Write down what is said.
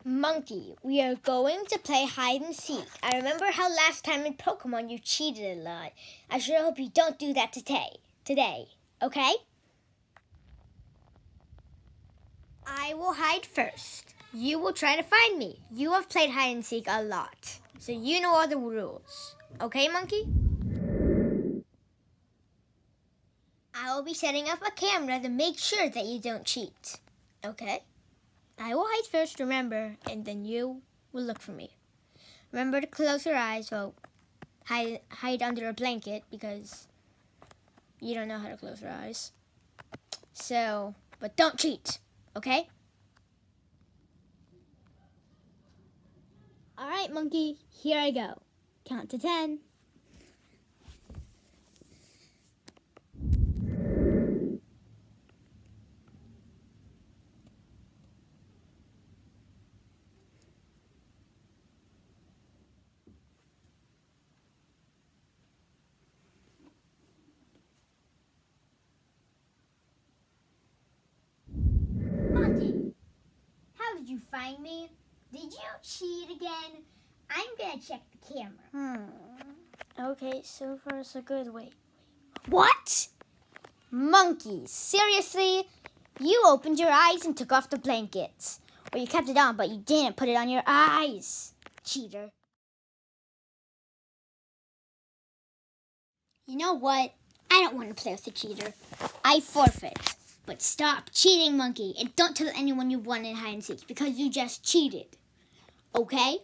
Monkey, we are going to play hide and seek. I remember how last time in Pokemon you cheated a lot. I sure hope you don't do that today, okay? I will hide first. You will try to find me. You have played hide and seek a lot, so you know all the rules. Okay, Monkey? I will be setting up a camera to make sure that you don't cheat. Okay? I will hide first, remember, and then you will look for me. Remember to close your eyes. Well, hide under a blanket because you don't know how to close your eyes. So, but don't cheat, okay? All right, Monkey, here I go. Count to 10. Monkey, how did you find me? Did you cheat again? I'm gonna check the camera. Okay, so far so good. Wait. What? Monkey, seriously? You opened your eyes and took off the blankets. Or you kept it on, but you didn't put it on your eyes. Cheater. You know what? I don't want to play with a cheater. I forfeit. But stop cheating, Monkey. And don't tell anyone you won in hide and seek because you just cheated. Okay?